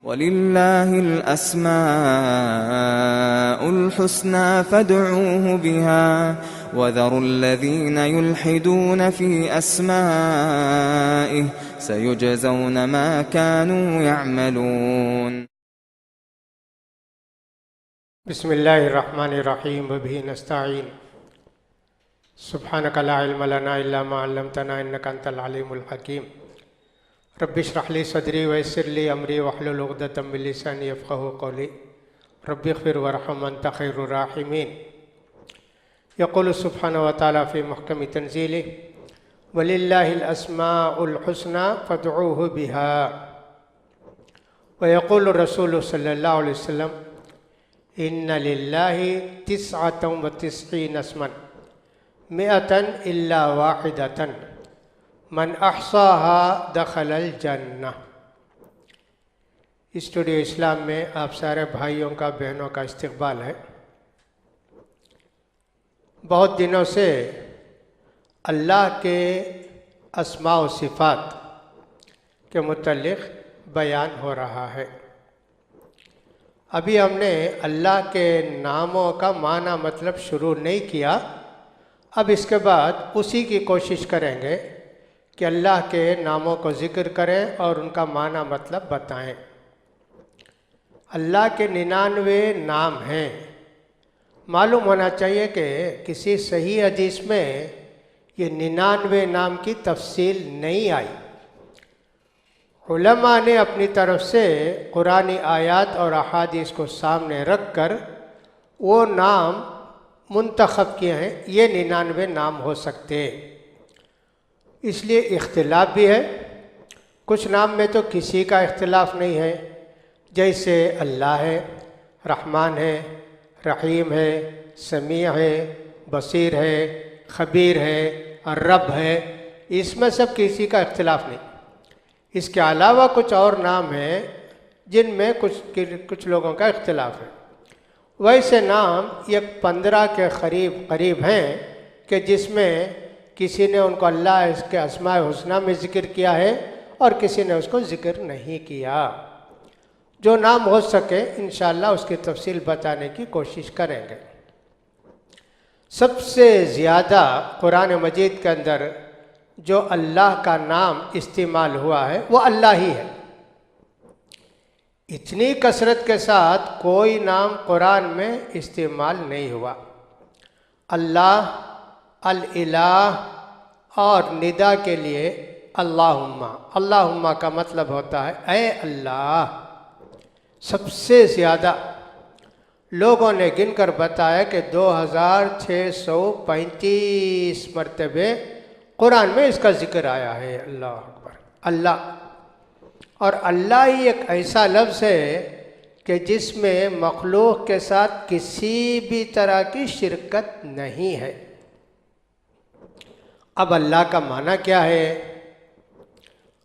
وَلِلَّهِ الْأَسْمَاءُ الْحُسْنَى فَادْعُوهُ بِهَا وَذَرُوا الَّذِينَ يُلْحِدُونَ فِي أَسْمَائِهِ سَيُجْزَوْنَ مَا كَانُوا يَعْمَلُونَ. بسم اللہ الرحمن الرحیم وبہ نستعین سبحانک لا علم لنا الا ما علمتنا انک انت العلیم الحکیم رب اشرح لی صدری ویسر لی امری واحلل عقدۃ من لسانی یفقہوا قولی رب اغفر وارحم انت خیر الراحمین. یقول سبحانہ وتعالی فی محکم تنزیلہ وللہ الاسماء الحسنى فادعوہ بہا. ویقول الرسول صلی اللہ علیہ وسلم ان للہ 99 اسما 100 الا واحدۃ من احصاها دخل الجنہ. اسٹوڈیو اسلام میں آپ سارے بھائیوں کا بہنوں کا استقبال ہے. بہت دنوں سے اللہ کے اسماء و صفات کے متعلق بیان ہو رہا ہے. ابھی ہم نے اللہ کے ناموں کا معنی مطلب شروع نہیں کیا. اب اس کے بعد اسی کی کوشش کریں گے کہ اللہ کے ناموں کو ذکر کریں اور ان کا معنی مطلب بتائیں. اللہ کے 99 نام ہیں. معلوم ہونا چاہیے کہ کسی صحیح حدیث میں یہ 99 نام کی تفصیل نہیں آئی. علماء نے اپنی طرف سے قرآنی آیات اور احادیث کو سامنے رکھ کر وہ نام منتخب کیے ہیں. یہ 99 نام ہو سکتے. اس لیے اختلاف بھی ہے. کچھ نام میں تو کسی کا اختلاف نہیں ہے، جیسے اللہ ہے، رحمان ہے، رحیم ہے، سمیع ہے، بصیر ہے، خبیر ہے، الرب ہے. اس میں سب کسی کا اختلاف نہیں. اس کے علاوہ کچھ اور نام ہیں جن میں کچھ لوگوں کا اختلاف ہے. ویسے نام یہ 15 کے قریب ہیں کہ جس میں کسی نے ان کو اللہ اس کے اسماء حسنہ میں ذکر کیا ہے اور کسی نے اس کو ذکر نہیں کیا. جو نام ہو سکے انشاءاللہ اس کی تفصیل بتانے کی کوشش کریں گے. سب سے زیادہ قرآن مجید کے اندر جو اللہ کا نام استعمال ہوا ہے وہ اللہ ہی ہے. اتنی کثرت کے ساتھ کوئی نام قرآن میں استعمال نہیں ہوا. اللہ، الالہ اور ندا کے لیے اللہم. اللہم کا مطلب ہوتا ہے اے اللہ. سب سے زیادہ لوگوں نے گن کر بتایا کہ 2635 مرتبے قرآن میں اس کا ذکر آیا ہے. اللہ اکبر. اللہ اور اللہ ہی ایک ایسا لفظ ہے کہ جس میں مخلوق کے ساتھ کسی بھی طرح کی شرکت نہیں ہے. اب اللہ کا معنی کیا ہے؟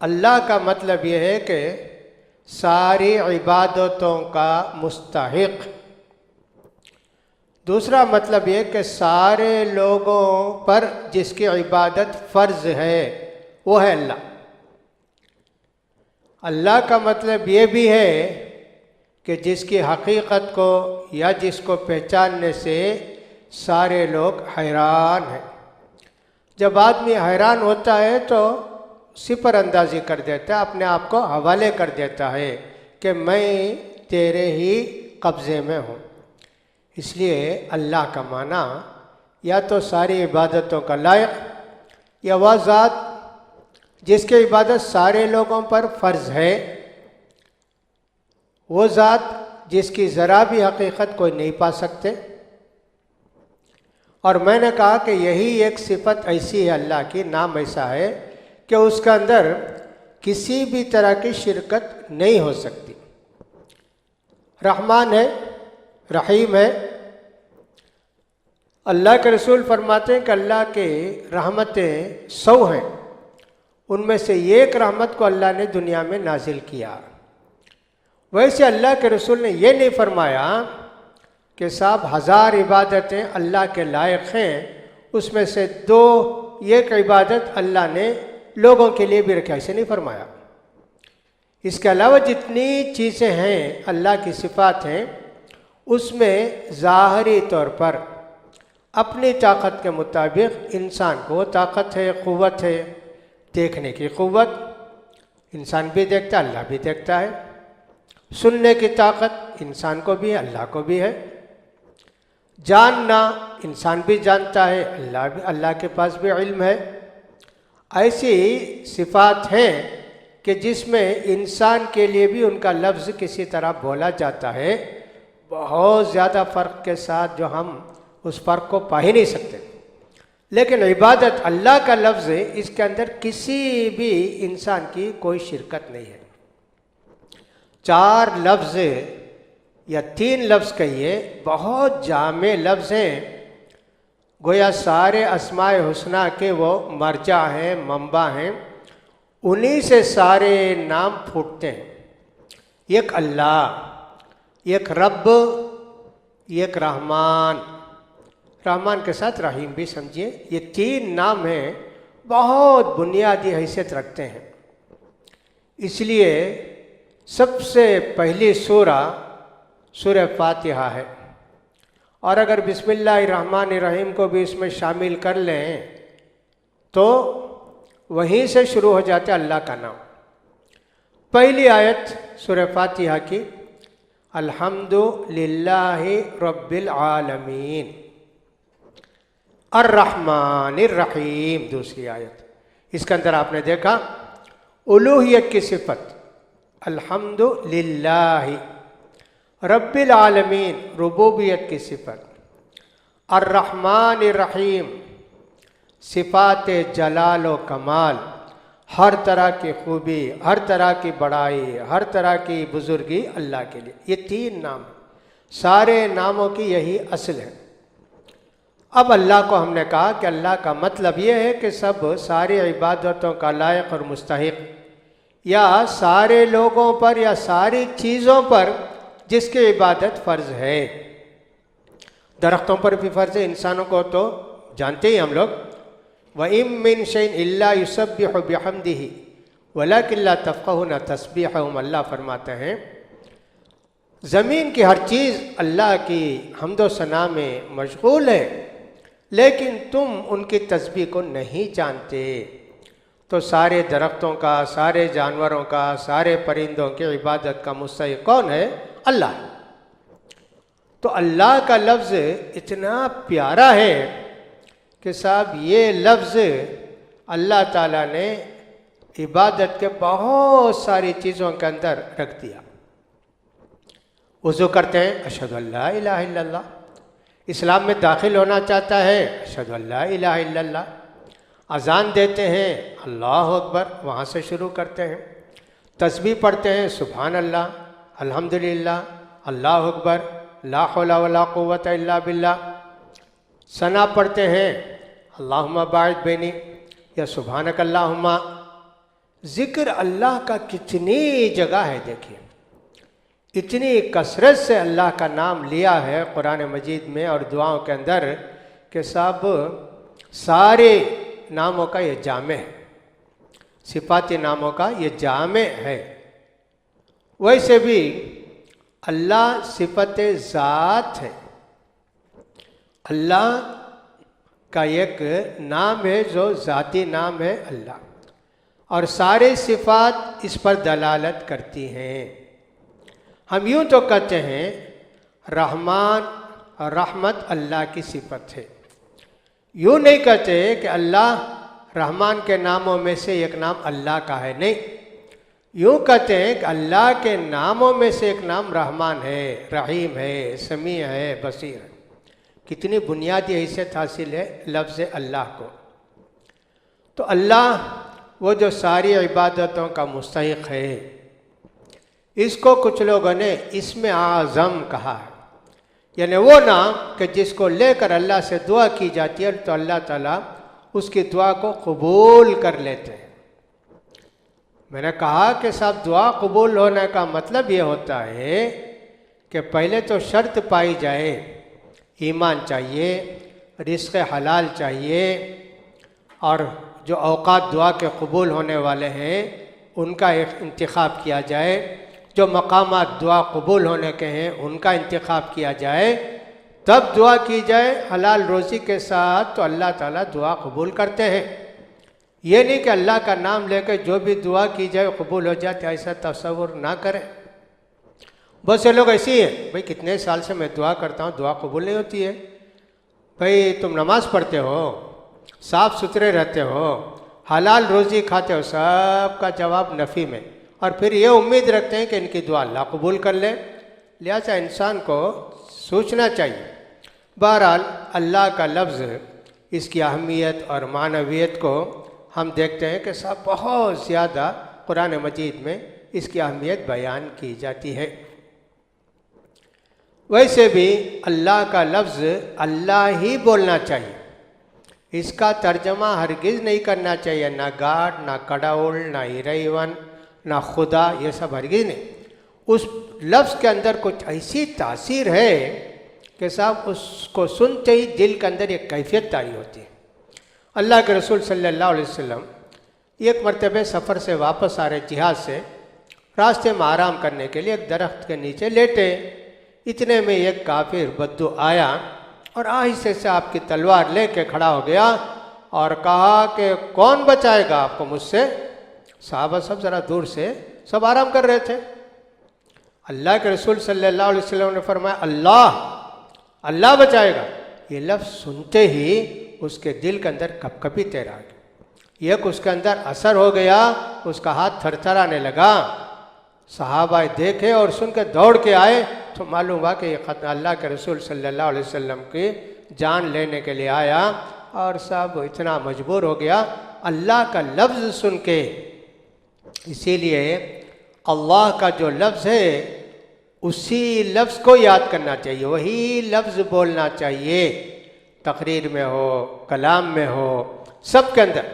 اللہ کا مطلب یہ ہے کہ ساری عبادتوں کا مستحق. دوسرا مطلب یہ کہ سارے لوگوں پر جس کی عبادت فرض ہے وہ ہے اللہ. اللہ کا مطلب یہ بھی ہے کہ جس کی حقیقت کو یا جس کو پہچاننے سے سارے لوگ حیران ہیں. جب آدمی حیران ہوتا ہے تو سپر اندازی کر دیتا ہے، اپنے آپ کو حوالے کر دیتا ہے کہ میں تیرے ہی قبضے میں ہوں. اس لیے اللہ کا معنی یا تو ساری عبادتوں کا لائق، یا وہ ذات جس کی عبادت سارے لوگوں پر فرض ہے، وہ ذات جس کی ذرا بھی حقیقت کوئی نہیں پا سکتے. اور میں نے کہا کہ یہی ایک صفت ایسی ہے اللہ کی، نام ایسا ہے کہ اس کے اندر کسی بھی طرح کی شرکت نہیں ہو سکتی. رحمان ہے، رحیم ہے. اللہ کے رسول فرماتے ہیں کہ اللہ کے رحمتیں 100 ہیں، ان میں سے ایک رحمت کو اللہ نے دنیا میں نازل کیا. ویسے اللہ کے رسول نے یہ نہیں فرمایا کہ صاحب 1000 عبادتیں اللہ کے لائق ہیں، اس میں سے 2 ایک عبادت اللہ نے لوگوں کے لیے بھی رکھا. ایسے نہیں فرمایا. اس کے علاوہ جتنی چیزیں ہیں اللہ کی صفات ہیں اس میں ظاہری طور پر اپنی طاقت کے مطابق انسان کو طاقت ہے، قوت ہے، دیکھنے کی قوت انسان بھی دیکھتا ہے، اللہ بھی دیکھتا ہے، سننے کی طاقت انسان کو بھی ہے، اللہ کو بھی ہے، جاننا انسان بھی جانتا ہے، اللہ کے پاس بھی علم ہے۔ ایسی صفات ہیں کہ جس میں انسان کے لیے بھی ان کا لفظ کسی طرح بولا جاتا ہے بہت زیادہ فرق کے ساتھ، جو ہم اس فرق کو پا ہی نہیں سکتے۔ لیکن عبادت اللہ کا لفظ ہے، اس کے اندر کسی بھی انسان کی کوئی شرکت نہیں ہے۔ 4 لفظ یا 3 لفظ کہیے، بہت جامع لفظ ہیں، گویا سارے اسماء حسنہ کے وہ مرجع ہیں، منبع ہیں، انہی سے سارے نام پھوٹتے ہیں۔ ایک اللہ، ایک رب، ایک رحمان، رحمان کے ساتھ رحیم بھی سمجھیے، یہ 3 نام ہیں، بہت بنیادی حیثیت رکھتے ہیں۔ اس لیے سب سے پہلی سورہ فاتحہ ہے، اور اگر بسم اللہ الرحمن الرحیم کو بھی اس میں شامل کر لیں تو وہیں سے شروع ہو جاتا ہے اللہ کا نام۔ پہلی آیت سورہ فاتحہ کی الحمد للہ رب العالمین الرحمن الرحیم، دوسری آیت، اس کے اندر آپ نے دیکھا الوہیت کی صفت الحمد للہ، رب العالمین ربوبیت کی صفت، الرحمن الرحیم صفات جلال و کمال، ہر طرح کی خوبی، ہر طرح کی بڑائی، ہر طرح کی بزرگی اللہ کے لیے۔ یہ 3 نام، سارے ناموں کی یہی اصل ہے۔ اب اللہ کو ہم نے کہا کہ اللہ کا مطلب یہ ہے کہ ساری عبادتوں کا لائق اور مستحق، یا سارے لوگوں پر یا ساری چیزوں پر جس کی عبادت فرض ہے۔ درختوں پر بھی فرض ہے، انسانوں کو تو جانتے ہی ہم لوگ، وَإِن مِّن شَيْءٍ إِلَّا يُسَبِّحُ بِحَمْدِهِ وَلَكِن لَّا تَفْقَهُونَ تَسْبِيحَهُمْ، اللہ فرماتے ہیں زمین کی ہر چیز اللہ کی حمد و ثنا میں مشغول ہے، لیکن تم ان کی تسبیح کو نہیں جانتے۔ تو سارے درختوں کا، سارے جانوروں کا، سارے پرندوں کی عبادت کا مستحق کون ہے؟ اللہ۔ تو اللہ کا لفظ اتنا پیارا ہے کہ صاحب یہ لفظ اللہ تعالیٰ نے عبادت کے بہت ساری چیزوں کے اندر رکھ دیا۔ وضو کرتے ہیں اشہد ان لا الہ الا اللہ، اسلام میں داخل ہونا چاہتا ہے اشہد ان لا الہ الا اللہ، اذان دیتے ہیں اللہ اکبر، وہاں سے شروع کرتے ہیں، تسبیح پڑھتے ہیں سبحان اللہ، الحمدللہ، اللہ اکبر، لا حول ولا قوت الا باللہ، ثنا پڑھتے ہیں اللہم باعث بینی یا سبحانک اللہم۔ ذکر اللہ کا کتنی جگہ ہے، دیکھیے اتنی کثرت سے اللہ کا نام لیا ہے قرآن مجید میں اور دعاؤں کے اندر کہ صاحب سارے ناموں کا یہ جامع ہے، صفاتی ناموں کا یہ جامع ہے۔ ویسے بھی اللہ صفت ذات ہے، اللہ کا ایک نام ہے جو ذاتی نام ہے اللہ، اور سارے صفات اس پر دلالت کرتی ہیں۔ ہم یوں تو کہتے ہیں رحمان اور رحمت اللہ کی صفت ہے، یوں نہیں کہتے کہ اللہ رحمان کے ناموں میں سے ایک نام اللہ کا ہے، نہیں، یوں کہتے ہیں کہ اللہ کے ناموں میں سے ایک نام رحمان ہے، رحیم ہے، سمیع ہے، بصیر ہے۔ کتنی بنیادی حیثیت حاصل ہے لفظ اللہ کو۔ تو اللہ وہ جو ساری عبادتوں کا مستحق ہے، اس کو کچھ لوگوں نے اسم اعظم کہا ہے، یعنی وہ نام کہ جس کو لے کر اللہ سے دعا کی جاتی ہے تو اللہ تعالیٰ اس کی دعا کو قبول کر لیتے ہیں۔ میں نے کہا کہ صاحب دعا قبول ہونے کا مطلب یہ ہوتا ہے کہ پہلے تو شرط پائی جائے، ایمان چاہیے، رزق حلال چاہیے، اور جو اوقات دعا کے قبول ہونے والے ہیں ان کا انتخاب کیا جائے، جو مقامات دعا قبول ہونے کے ہیں ان کا انتخاب کیا جائے، تب دعا کی جائے حلال روزی کے ساتھ، تو اللہ تعالیٰ دعا قبول کرتے ہیں۔ یہ نہیں کہ اللہ کا نام لے کے جو بھی دعا کی جائے قبول ہو جاتے، ایسا تصور نہ کریں۔ بہت سے لوگ ایسے ہی ہیں، بھئی کتنے سال سے میں دعا کرتا ہوں دعا قبول نہیں ہوتی ہے۔ بھئی تم نماز پڑھتے ہو، صاف ستھرے رہتے ہو، حلال روزی کھاتے ہو، سب کا جواب نفی میں، اور پھر یہ امید رکھتے ہیں کہ ان کی دعا اللہ قبول کر لے۔ لہٰذا انسان کو سوچنا چاہیے۔ بہرحال اللہ کا لفظ، اس کی اہمیت اور معنویت کو ہم دیکھتے ہیں کہ سب بہت زیادہ قرآن مجید میں اس کی اہمیت بیان کی جاتی ہے۔ ویسے بھی اللہ کا لفظ اللہ ہی بولنا چاہیے، اس کا ترجمہ ہرگز نہیں کرنا چاہیے، نہ گاڈ، نہ کڑاول، نہ ایرائیون، نہ خدا، یہ سب ہرگز نہیں۔ اس لفظ کے اندر کچھ ایسی تاثیر ہے کہ صاحب اس کو سنتے ہی دل کے اندر ایک کیفیت طاری ہوتی ہے۔ اللہ کے رسول صلی اللہ علیہ وسلم ایک مرتبہ سفر سے واپس آ رہے جہاد سے، راستے میں آرام کرنے کے لیے ایک درخت کے نیچے لیٹے، اتنے میں ایک کافر بدو آیا اور آہستہ سے آپ کی تلوار لے کے کھڑا ہو گیا اور کہا کہ کون بچائے گا آپ کو مجھ سے؟ صحابہ سب ذرا دور سے سب آرام کر رہے تھے۔ اللہ کے رسول صلی اللہ علیہ وسلم نے فرمایا اللہ بچائے گا۔ یہ لفظ سنتے ہی اس کے دل کے اندر کپ کپی تیر آ گئی، ایک اس کے اندر اثر ہو گیا، اس کا ہاتھ تھر تھر آنے لگا۔ صحابہ دیکھے اور سن کے دوڑ کے آئے تو معلوم ہوا کہ یہ اللہ کے رسول صلی اللہ علیہ وسلم کی جان لینے کے لیے آیا، اور سب اتنا مجبور ہو گیا اللہ کا لفظ سن کے۔ اسی لیے اللہ کا جو لفظ ہے اسی لفظ کو یاد کرنا چاہیے، وہی لفظ بولنا چاہیے، تقریر میں ہو، کلام میں ہو، سب کے اندر۔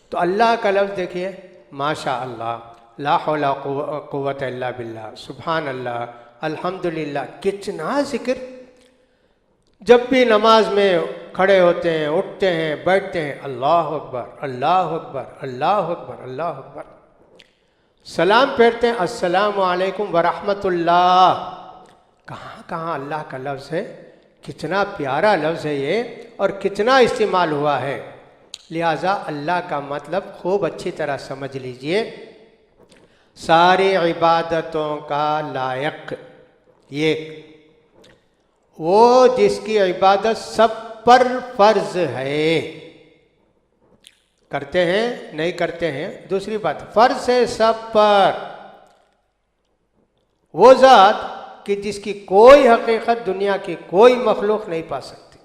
تو اللہ کا لفظ دیکھیے، ماشاء اللہ، لا حول قوت الا باللہ، سبحان اللہ، الحمدللہ، کتنا ذکر۔ جب بھی نماز میں کھڑے ہوتے ہیں، اٹھتے ہیں، بیٹھتے ہیں، اللہ اکبر، اللہ اکبر، اللہ اکبر، اللہ اکبر۔ سلام پھیرتے ہیں، السلام علیکم ورحمۃ اللہ۔ کہاں کہاں اللہ کا لفظ ہے، کتنا پیارا لفظ ہے یہ، اور کتنا استعمال ہوا ہے۔ لہٰذا اللہ کا مطلب خوب اچھی طرح سمجھ لیجئے۔ ساری عبادتوں کا لائق ایک، وہ جس کی عبادت سب پر فرض ہے، کرتے ہیں نہیں کرتے ہیں دوسری بات، فرض ہے سب پر، وہ ذات کہ جس کی کوئی حقیقت دنیا کی کوئی مخلوق نہیں پا سکتی۔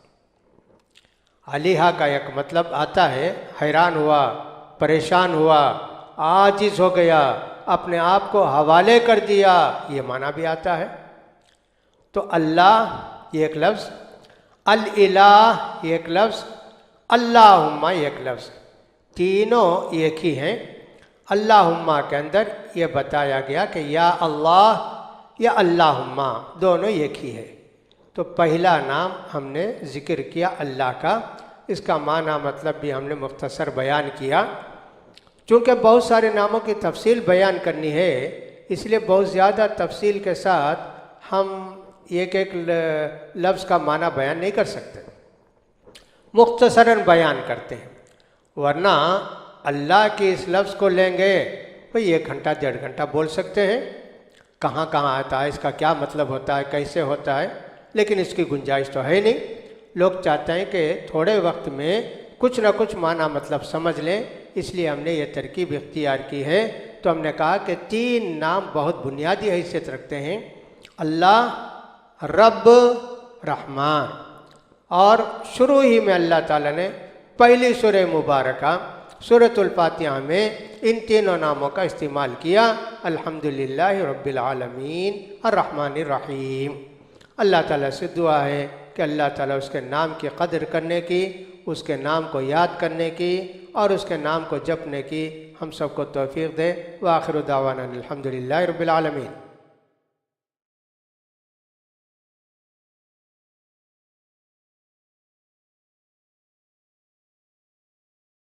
علیہا کا ایک مطلب آتا ہے حیران ہوا، پریشان ہوا، عاجز ہو گیا، اپنے آپ کو حوالے کر دیا، یہ معنی بھی آتا ہے۔ تو اللہ یہ ایک لفظ، الالہ یہ ایک لفظ، اللہم یہ ایک لفظ، تینوں ایک ہی ہیں۔ اللہم کے اندر یہ بتایا گیا کہ یا اللہ یا اللہم دونوں ایک ہی ہے۔ تو پہلا نام ہم نے ذکر کیا اللہ کا، اس کا معنی مطلب بھی ہم نے مختصر بیان کیا۔ چونکہ بہت سارے ناموں کی تفصیل بیان کرنی ہے، اس لیے بہت زیادہ تفصیل کے ساتھ ہم ایک ایک لفظ کا معنی بیان نہیں کر سکتے، مختصراً بیان کرتے ہیں۔ ورنہ اللہ کے اس لفظ کو لیں گے بھئی 1 گھنٹہ 1.5 گھنٹہ بول سکتے ہیں، کہاں کہاں آتا ہے، اس کا کیا مطلب ہوتا ہے، کیسے ہوتا ہے، لیکن اس کی گنجائش تو ہے نہیں۔ لوگ چاہتے ہیں کہ تھوڑے وقت میں کچھ نہ کچھ معنی مطلب سمجھ لیں، اس لیے ہم نے یہ ترکیب اختیار کی ہے۔ تو ہم نے کہا کہ 3 نام بہت بنیادی حیثیت رکھتے ہیں، اللہ، رب، رحمان۔ اور شروع ہی میں اللہ تعالیٰ نے پہلی سورہ مبارکہ سورۃ الفاتحہ میں ان تینوں ناموں کا استعمال کیا، الحمدللہ رب العالمین الرحمن الرحیم۔ اللہ تعالیٰ سے دعا ہے کہ اللہ تعالیٰ اس کے نام کی قدر کرنے کی، اس کے نام کو یاد کرنے کی اور اس کے نام کو جپنے کی ہم سب کو توفیق دے۔ وآخر دعوانا الحمدللہ رب العالمین۔